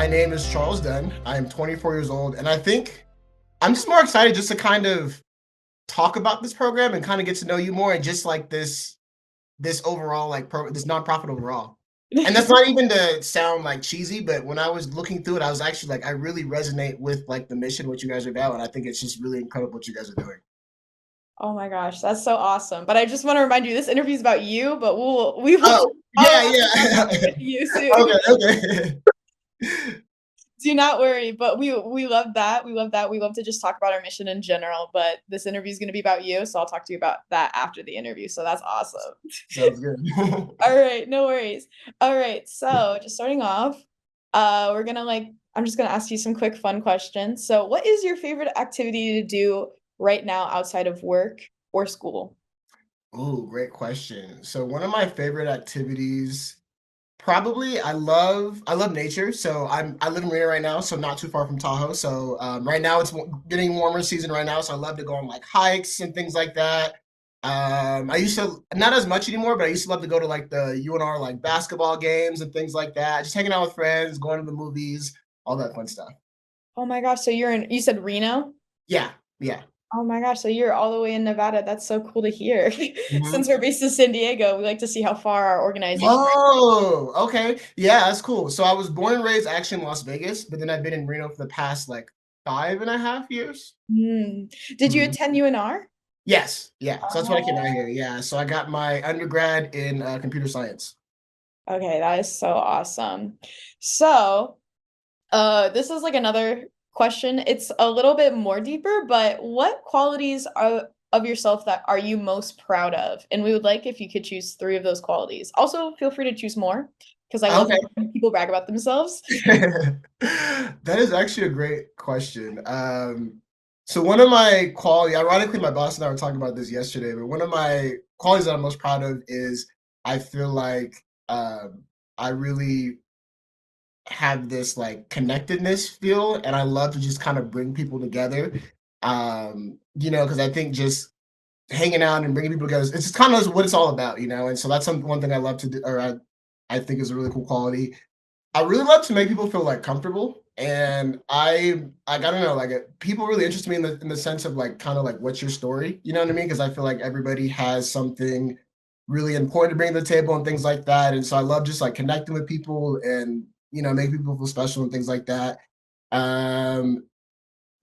My name is Charles Dunn. I am 24 years old, and I think I'm just more excited just to kind of talk about this program and kind of get to know you more and just like this overall this nonprofit overall. And that's not even to sound like cheesy, but when I was looking through it, I was actually like, I really resonate with like the mission, what you guys are about, and I think it's just really incredible what you guys are doing. Oh my gosh, that's so awesome. But I just want to remind you, this interview is about you, but we will Oh, talk all yeah, about that yeah. with you soon. Okay, okay. Do not worry. But we love that. We love that. We love to just talk about our mission in general. But this interview is going to be about you, so I'll talk to you about that after the interview. So that's awesome. Sounds good. All right, no worries. All right, so just starting off, we're gonna I'm just gonna ask you some quick fun questions. So, what is your favorite activity to do right now outside of work or school? Oh, great question. So one of my favorite activities, probably I love nature. So I live in Reno right now, so not too far from Tahoe. So right now it's getting warmer season right now, so I love to go on like hikes and things like that. I used to not as much anymore, but I used to love to go to like the UNR like basketball games and things like that. Just hanging out with friends, going to the movies, all that fun stuff. Oh my gosh, so you said Reno? Yeah, yeah. Oh my gosh, so you're all the way in Nevada. That's so cool to hear. Mhm. Since we're based in San Diego, we like to see how far our organization. Oh, okay. Yeah, that's cool. So I was born and raised actually in Las Vegas, but then I've been in Reno for the past like 5.5 years. Did you Mhm. attend UNR? Yes, yeah. So that's what I came out Oh, here. Yeah. So I got my undergrad in computer science. okay, that is so awesome. So, this is like another question. It's a little bit more deeper, but what qualities of yourself that are you most proud of? And we would like if you could choose three of those qualities. Also, feel free to choose more because I love Okay. when people brag about themselves. That is actually a great question. So one of my quality, ironically, my boss and I were talking about this yesterday, but one of my qualities that I'm most proud of is I feel like I really have this like connectedness feel, and I love to just kind of bring people together. Because I think just hanging out and bringing people together, it's just kind of what it's all about, And so that's one thing I love to do, or I think is a really cool quality. I really love to make people feel like comfortable, and I don't know, like people really interest me in the sense of like kind of like what's your story, you know what I mean? Because I feel like everybody has something really important to bring to the table and things like that, and so I love just like connecting with people and make people feel special and things like that. Um,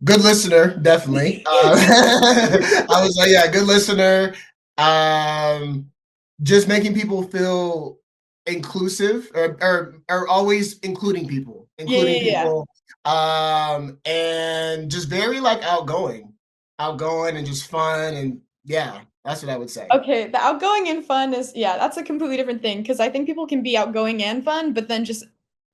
Good listener, definitely. I was like, yeah, good listener. Um, just making people feel inclusive or always Yeah, including yeah, yeah. people, and just very like outgoing and just fun. And yeah, that's what I would say. Okay, the outgoing and fun is, yeah, that's a completely different thing because I think people can be outgoing and fun, but then just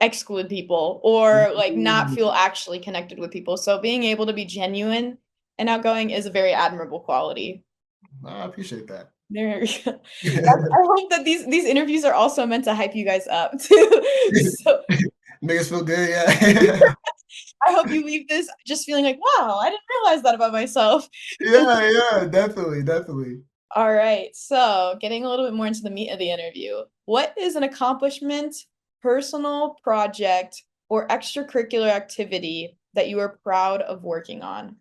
exclude people or like not Mm, feel actually connected with people. So being able to be genuine and outgoing is a very admirable quality. I appreciate that. There we go. I hope that these interviews are also meant to hype you guys up too. So Make us feel good, yeah. I hope you leave this just feeling like, wow, I didn't realize that about myself. Yeah, yeah, definitely, definitely. All right. So, getting a little bit more into the meat of the interview. What is an accomplishment, personal project, or extracurricular activity that you are proud of working on?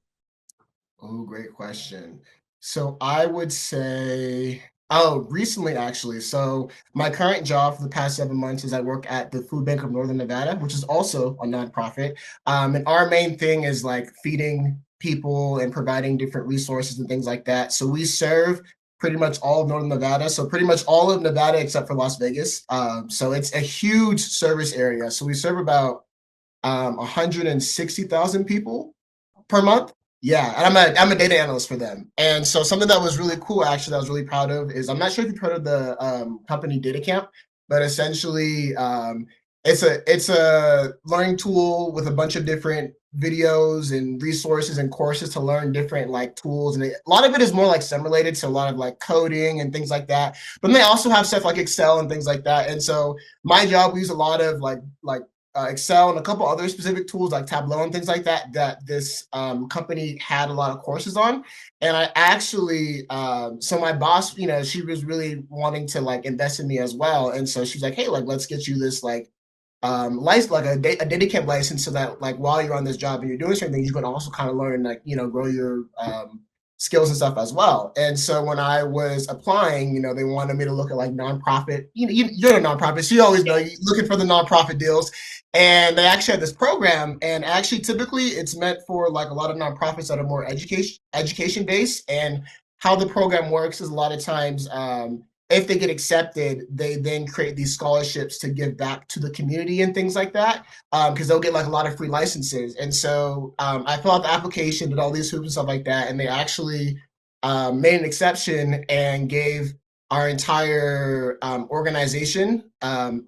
Oh, great question. So I would say, oh, recently actually. So my current job for the past 7 months is I work at the Food Bank of Northern Nevada, which is also a nonprofit. And our main thing is like feeding people and providing different resources and things like that. So we serve pretty much all of Northern Nevada. So pretty much all of Nevada except for Las Vegas. So it's a huge service area. So we serve about 160,000 people per month. Yeah, and I'm a data analyst for them. And so something that was really cool, actually, that I was really proud of is I'm not sure if you've heard of the company Data Camp, but essentially it's a learning tool with a bunch of different videos and resources and courses to learn different like tools, and a lot of it is more like STEM related, so a lot of like coding and things like that. But then they also have stuff like Excel and things like that. And so my job, we use a lot of Excel and a couple other specific tools like Tableau and things like that that this company had a lot of courses on. And I actually, so my boss, she was really wanting to like invest in me as well. And so she's like, hey, like let's get you this like license, like a data camp license, so that like while you're on this job and you're doing certain things, you can also kind of learn and like grow your skills and stuff as well. And so when I was applying, they wanted me to look at like nonprofit. You're a nonprofit, so you always know you're looking for the nonprofit deals. And they actually had this program, and actually typically it's meant for like a lot of nonprofits that are more education based. And how the program works is a lot of times if they get accepted, they then create these scholarships to give back to the community and things like that, because they'll get like a lot of free licenses. And so I filled out the application, did all these hoops and stuff like that, and they actually made an exception and gave our entire organization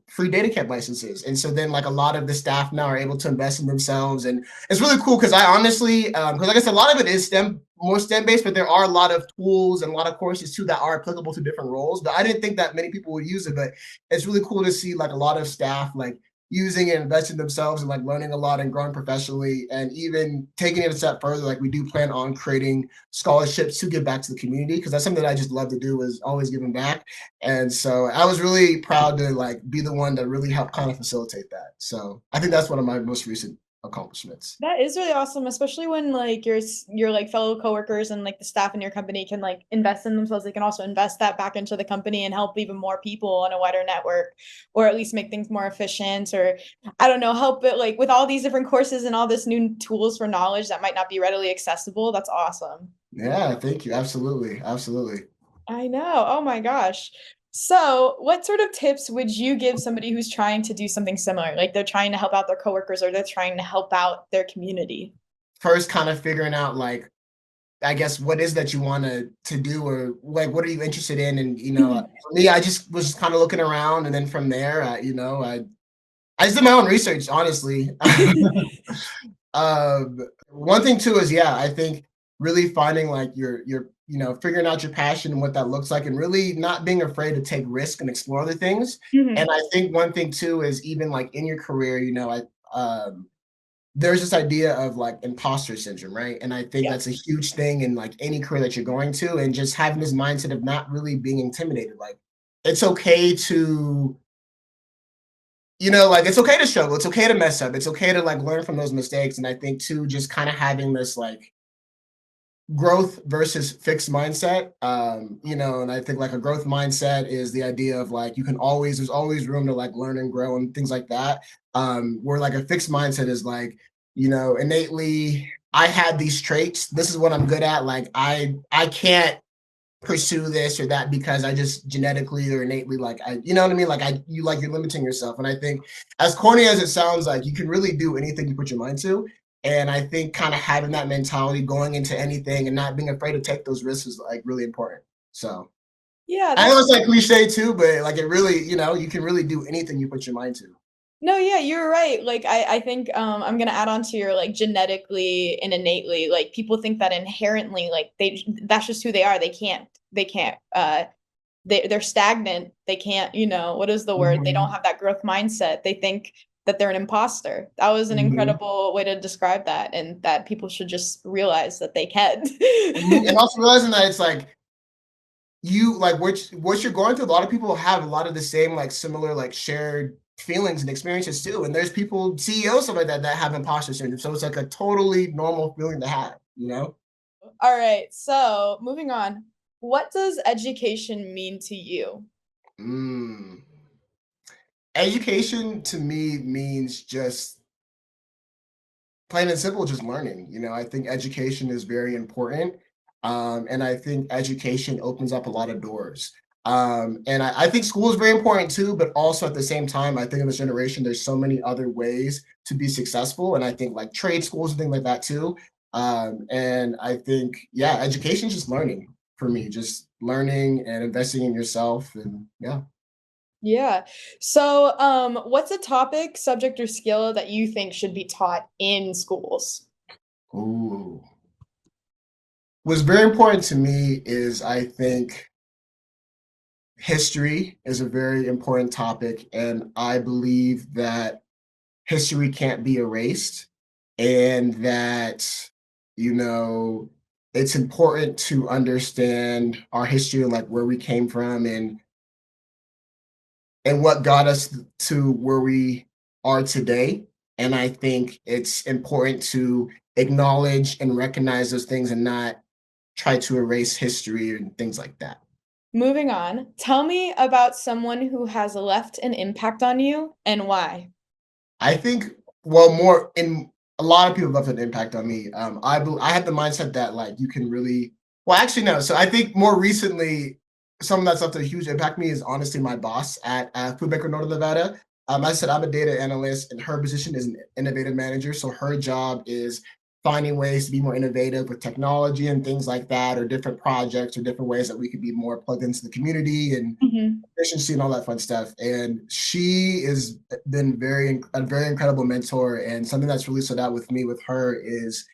free data camp licenses. And so then like a lot of the staff now are able to invest in themselves. And it's really cool because I honestly, because like I said, a lot of it is more STEM based, but there are a lot of tools and a lot of courses too that are applicable to different roles. But I didn't think that many people would use it, but it's really cool to see like a lot of staff like using and investing themselves and like learning a lot and growing professionally, and even taking it a step further. Like we do plan on creating scholarships to give back to the community, because that's something that I just love to do, is always giving back. And so I was really proud to like be the one that really helped kind of facilitate that. So I think that's one of my most recent accomplishments. That is really awesome, especially when like your like fellow coworkers and like the staff in your company can like invest in themselves. They can also invest that back into the company and help even more people on a wider network, or at least make things more efficient, or I don't know, help it like with all these different courses and all this new tools for knowledge that might not be readily accessible. That's awesome. Yeah, thank you. Absolutely. Absolutely. I know. Oh my gosh. So, what sort of tips would you give somebody who's trying to do something similar? Like they're trying to help out their coworkers or they're trying to help out their community? First, kind of figuring out like, I guess, what is that you want to do, or like what are you interested in? And Mhm. for me, I just was kind of looking around, and then from there, I just did my own research, honestly. One thing too is, yeah, I think really finding like your figuring out your passion and what that looks like, and really not being afraid to take risk and explore other things. And Mhm. I think one thing too is, even like in your career, there's this idea of like imposter syndrome, right? And I think Yeah. that's a huge thing in like any career that you're going to, and just having this mindset of not really being intimidated. Like it's okay to, like it's okay to struggle, it's okay to mess up, it's okay to like learn from those mistakes. And I think too, just kind of having this like growth versus fixed mindset. And I think like a growth mindset is the idea of like there's always room to like learn and grow and things like that. Where like a fixed mindset is like, innately I had these traits. This is what I'm good at. Like I can't pursue this or that because I just genetically or innately like you know what I mean? Like you're limiting yourself. And I think, as corny as it sounds, like you can really do anything you put your mind to. And I think kind of having that mentality going into anything and not being afraid to take those risks is like really important. So Yeah, I know that's it's like cliche too, but like it really, you can really do anything you put your mind to. no, yeah, you're right. Like I think I'm gonna add on to your like genetically and innately, like people think that inherently, like that's just who they are. They're stagnant. They can't, what is the word? They don't Mhm. have that growth mindset. They think that they're an imposter. That was an Mhm. incredible way to describe that, and that people should just realize that they can. Mhm. And also realizing that it's like you like what you're going through. A lot of people have a lot of the same like similar like shared feelings and experiences too. And there's people, CEOs, stuff like that have imposter syndrome. So it's like a totally normal feeling to have. All right, so moving on. What does education mean to you? Mm. Education to me means just plain and simple, just learning. I think education is very important. And I think education opens up a lot of doors. And I think school is very important too, but also at the same time, I think in this generation, there's so many other ways to be successful. And I think like trade schools and things like that too. And I think, yeah, education is just learning for me, just learning and investing in yourself. And yeah. Yeah. So, what's a topic, subject, or skill that you think should be taught in schools? Ooh. What's very important to me is, I think, history is a very important topic, and I believe that history can't be erased, and that you know it's important to understand our history and like where we came from, and what got us to where we are today. And I think it's important to acknowledge and recognize those things and not try to erase history and things like that. Moving on, tell me about someone who has left an impact on you and why. I think, well, more in a lot of people left an impact on me. I had the mindset that like you can really, well, actually no. So I think more recently, someone that's left a huge impact on me is honestly my boss at Food Bank of Northern Nevada. I said I'm a data analyst, and her position is an innovative manager. So her job is finding ways to be more innovative with technology and things like that, or different projects, or different ways that we could be more plugged into the community and Mhm. efficiency and all that fun stuff. And she has been a very incredible mentor. And something that's really stood out with me with her is,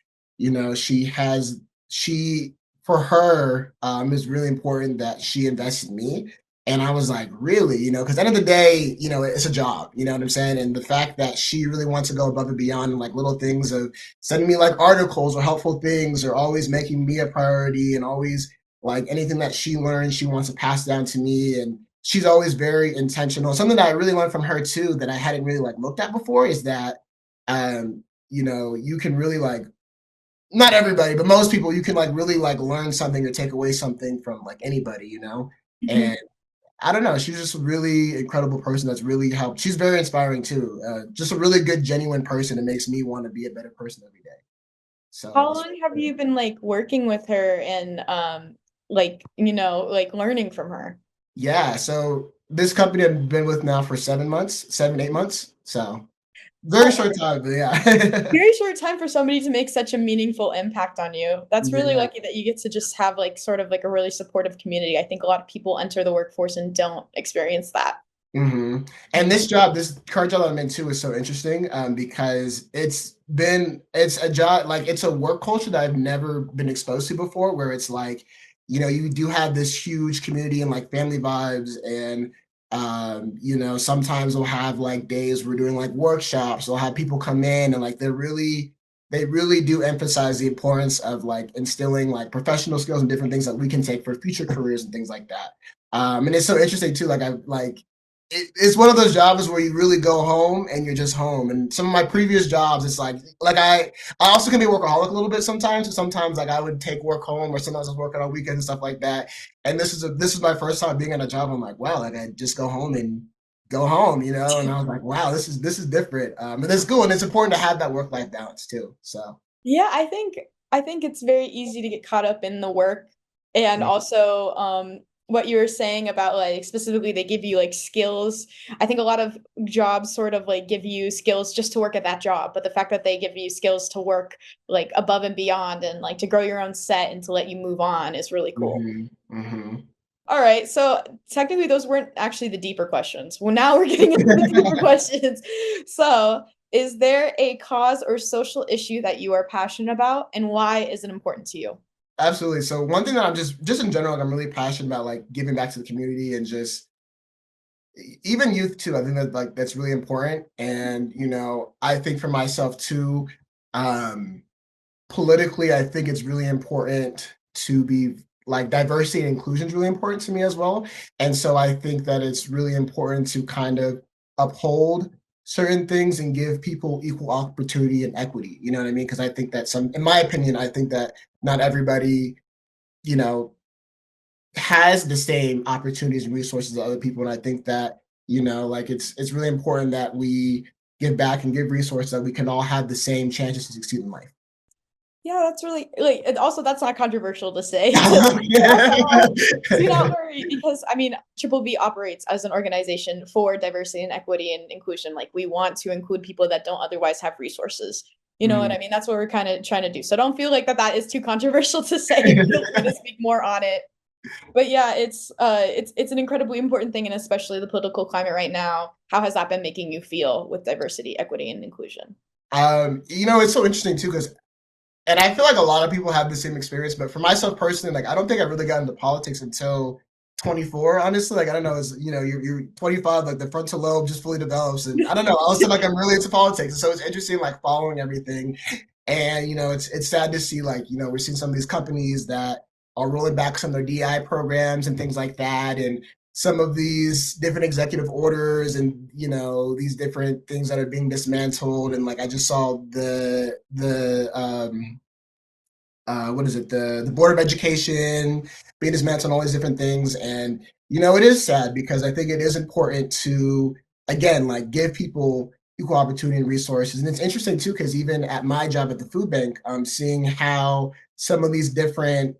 she for her is really important that she invests in me. And I was like, really, because at the end of the day, it's a job, you know what I'm saying? And the fact that she really wants to go above and beyond and like little things of sending me like articles or helpful things or always making me a priority and always like anything that she learns, she wants to pass down to me. And she's always very intentional. Something that I really learned from her too that I hadn't really like looked at before is that you can really like not everybody, but most people you can like really like learn something or take away something from like anybody. Mhm. And I don't know, she's just a really incredible person that's really helped. She's very inspiring too. Just a really good, genuine person that makes me want to be a better person every day. So How it's long have you been like working with her and like, like learning from her? yeah. So this company I've been with now for 7 months, 8 months. So very Oh, short time, but yeah. very short time for somebody to make such a meaningful impact on you. That's really Yeah. lucky that you get to just have like sort of like a really supportive community. I think a lot of people enter the workforce and don't experience that. And this current job I'm in too is so interesting because it's a job like it's a work culture that I've never been exposed to before, where it's like, you do have this huge community and like family vibes, and sometimes we'll have like days we're doing like workshops. We'll have people come in and like they really do emphasize the importance of like instilling like professional skills and different things that we can take for future careers and things like that. And it's so interesting too. Like I like it's one of those jobs where you really go home and you're just home. And some of my previous jobs, it's like I also can be a workaholic a little bit sometimes. So sometimes like I would take work home, or sometimes I was working on weekends and stuff like that. And this is my first time being in a job. I'm like, wow, like I just go home and go home. And I was like, wow, this is different. But it's cool, and it's important to have that work life balance too. So. Yeah, I think it's very easy to get caught up in the work and also what you were saying about like specifically they give you like skills. I think a lot of jobs sort of like give you skills just to work at that job, but the fact that they give you skills to work like above and beyond and like to grow your own set and to let you move on is really cool. Hmm. Hmm. All right, so technically those weren't actually the deeper questions. Well, now we're getting into the deeper questions. So, is there a cause or social issue that you are passionate about, and why is it important to you? Absolutely. So one thing that I'm just in general, like, I'm really passionate about like giving back to the community and just even youth too. I think that like that's really important. And I think for myself too, um, politically, I think it's really important to be like diversity and inclusion is really important to me as well. And so I think that it's really important to kind of uphold certain things and give people equal opportunity and equity. You know what I mean? Because I think that in my opinion, I think that not everybody, you know, has the same opportunities and resources as other people. And I think that, like it's really important that we give back and give resources that we can all have the same chances to succeed in life. Yeah, that's really like, and also that's not controversial to say. Yeah. Do not worry, because I mean, Triple B operates as an organization for diversity and equity and inclusion. Like, we want to include people that don't otherwise have resources. You know what I Mhm. mean? That's what we're kind of trying to do. So don't feel like that is too controversial to say. Feel free to speak more on it. But yeah, it's an incredibly important thing, and especially the political climate right now. How has that been making you feel with diversity, equity, and inclusion? It's so interesting too, because and I feel like a lot of people have the same experience, but for myself personally, like I don't think I really got into politics until 24. Honestly, like I don't know, it's you're 25, like the frontal lobe just fully develops, and I don't know. All of a sudden, like I'm really into politics, and so it's interesting, like following everything. And it's sad to see like we're seeing some of these companies that are rolling back some of their DI programs and things like that, and some of these different executive orders and these different things that are being dismantled, and like I just saw the what is it, the board of education being dismantled and all these different things. And it is sad because I think it is important to, again, like give people equal opportunity and resources. And it's interesting too because even at my job at the food bank, seeing how some of these different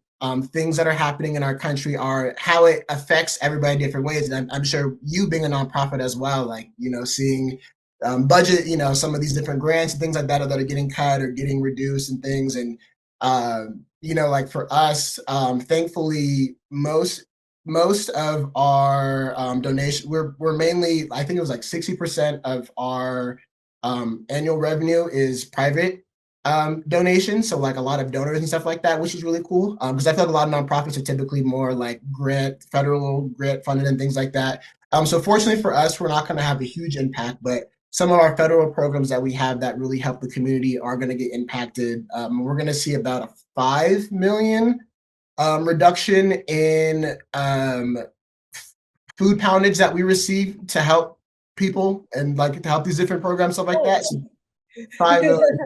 things that are happening in our country are how it affects everybody in different ways. And I'm sure you being a nonprofit as well, like seeing budget, some of these different grants and things like that that are getting cut or getting reduced and things. And like for us, thankfully, most of our donation, we're mainly, I think it was like 60% of our annual revenue is private donations. So like a lot of donors and stuff like that, which is really cool. Because I feel like a lot of nonprofits are typically more like federal grant funded and things like that. So fortunately for us, we're not going to have a huge impact, but some of our federal programs that we have that really help the community are going to get impacted. We're going to see about a 5 million reduction in food poundage that we receive to help people and like to help these different programs, stuff like that. Oh, So 5 million.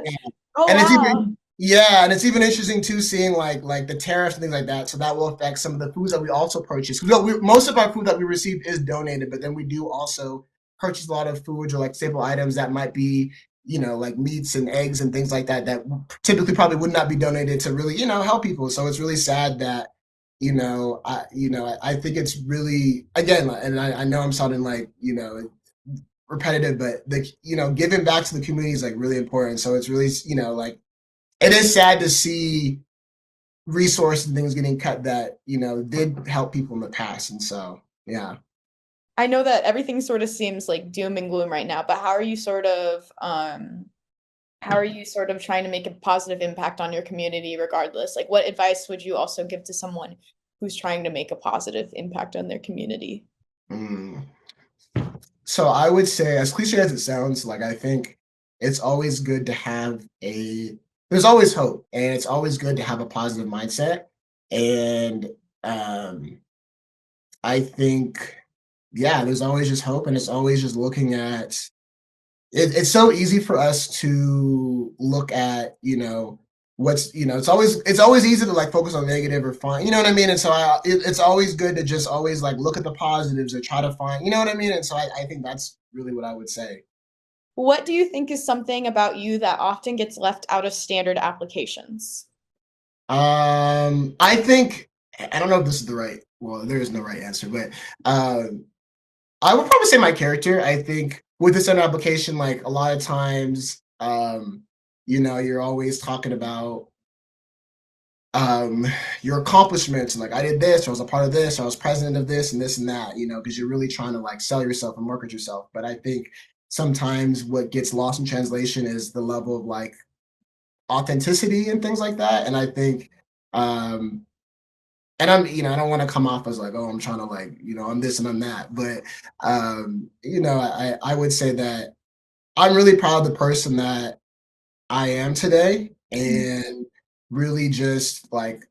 oh And it's wow. even, yeah, and it's even interesting too seeing like the tariffs and things like that. So that will affect some of the foods that we also purchase. Because most of our food that we receive is donated, but then we do also purchase a lot of foods or like staple items that might be like meats and eggs and things like that that typically probably would not be donated to really help people. So it's really sad that I think it's really, again, and I know I'm sounding like repetitive, but the giving back to the community is like really important. So it's really like it is sad to see resources and things getting cut that did help people in the past. And so yeah. I know that everything sort of seems like doom and gloom right now, but how are you sort of trying to make a positive impact on your community regardless? Like what advice would you also give to someone who's trying to make a positive impact on their community? Mm. So I would say, as cliche as it sounds, like I think it's always good to have there's always hope, and it's always good to have a positive mindset. And um, I think, yeah, there's always just hope, and it's always just looking at it's so easy for us to look at what's it's always easy to like focus on negative or find what I mean. And so it's always good to just always like look at the positives or try to find what I mean. And so I think that's really what I would say. What do you think is something about you that often gets left out of standard applications? I think I don't know if this is the right, well, there is no right answer, but um I would probably say my character. I think with this center application, like a lot of times, you're always talking about um your accomplishments and like I did this, or I was a part of this, or I was president of this and this and that, because you're really trying to like sell yourself and market yourself. But I think sometimes what gets lost in translation is the level of like authenticity and things like that. And I think um and I don't want to come off as like, oh, I'm trying to like, I'm this and I'm that. But I would say that I'm really proud of the person that I am today, and really just like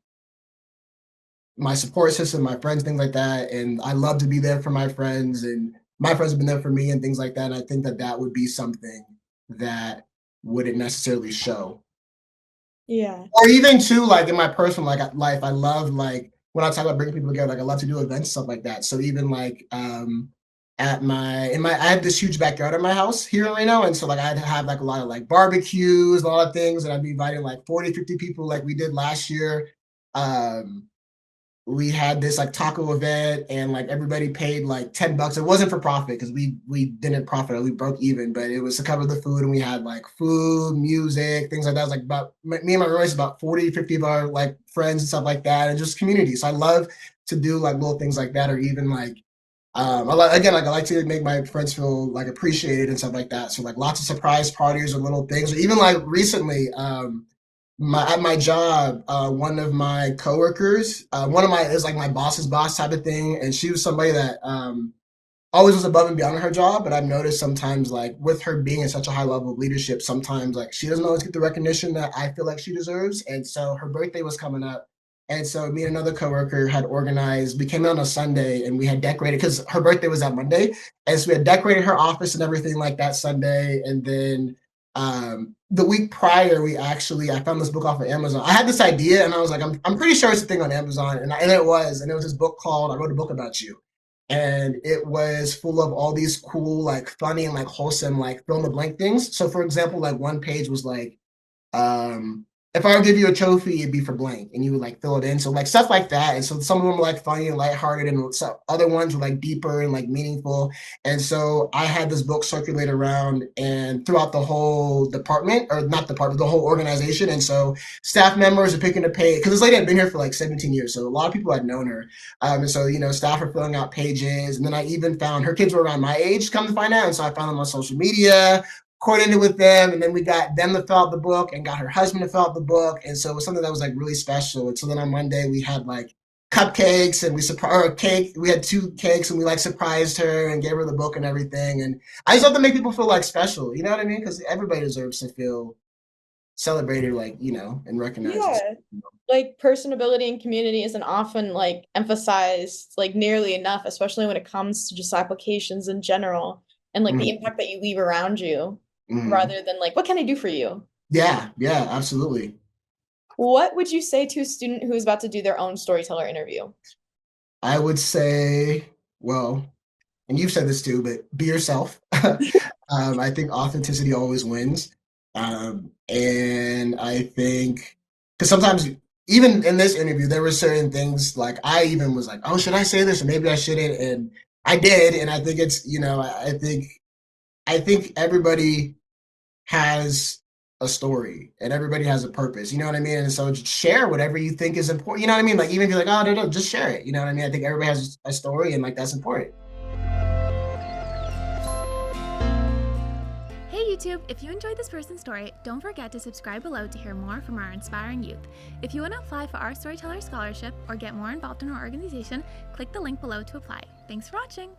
my support system, my friends, things like that. And I love to be there for my friends, and my friends have been there for me and things like that. And I think that that would be something that wouldn't necessarily show. Yeah. Or even too, like in my personal like life, I love like when I talk about bringing people together, like I love to do events, stuff like that. So even like at I have this huge backyard at my house here right now. And so like I'd have like a lot of like barbecues, a lot of things, and I'd be inviting like 40, 50 people like we did last year. Um we had this like taco event, and like everybody paid like $10. It wasn't for profit because we didn't profit, we broke even, but it was to cover the food. And we had like food, music, things like that. It was like about me and my roommates, about 40, 50 of our like friends and stuff like that, and just community. So I love to do like little things like that, or even like again, like I like to make my friends feel like appreciated and stuff like that. So like lots of surprise parties or little things, or even like recently, at my job, one of my coworkers, one of my is like my boss's boss type of thing, and she was somebody that always was above and beyond her job. But I've noticed sometimes, like with her being in such a high level of leadership, sometimes like she doesn't always get the recognition that I feel like she deserves. And so her birthday was coming up, And so me and another coworker had organized, we came in on a Sunday and we had decorated because her birthday was that Monday. And so we had decorated her office and everything like that Sunday. And then the week prior, I found this book off of Amazon. I had this idea and I was like, I'm pretty sure it's a thing on Amazon. And it was this book called, I wrote a book about you. And it was full of all these cool, like funny and like wholesome, like fill in the blank things. So for example, like one page was like, um, if I would give you a trophy, it'd be for blank, and you would like fill it in. So like stuff like that. And so some of them were like funny and lighthearted, and some other ones were like deeper and like meaningful. And so I had this book circulate around and throughout the whole department, or not department, the whole organization. And so staff members are picking a page because this lady had been here for like 17 years, so a lot of people had known her. And so staff are filling out pages, and then I even found her kids were around my age. Come to find out, and so I found them on social media, coordinated with them, and then we got them to fill out the book and got her husband to fill out the book. And so it was something that was like really special. And so then on Monday we had like cupcakes and we had two cakes and we like surprised her and gave her the book and everything. And I just love to make people feel like special, you know what I mean? Because everybody deserves to feel celebrated, like, and recognized. Yeah. Like personability and community isn't often like emphasized like nearly enough, especially when it comes to just applications in general and like the Mm-hmm. impact that you leave around you Mm-hmm. rather than like, what can I do for you? Yeah, absolutely. What would you say to a student who is about to do their own storyteller interview? I would say, well, and you've said this too, but be yourself. I think authenticity always wins. And I think, because sometimes, even in this interview, there were certain things like I even was like, oh, should I say this? Or maybe I shouldn't. And I did. And I think I think everybody has a story and everybody has a purpose. You know what I mean? And so just share whatever you think is important. You know what I mean? Like even if you're like, oh, no, just share it. You know what I mean? I think everybody has a story and like that's important. Hey YouTube, if you enjoyed this person's story, don't forget to subscribe below to hear more from our inspiring youth. If you want to apply for our Storyteller Scholarship or get more involved in our organization, click the link below to apply. Thanks for watching!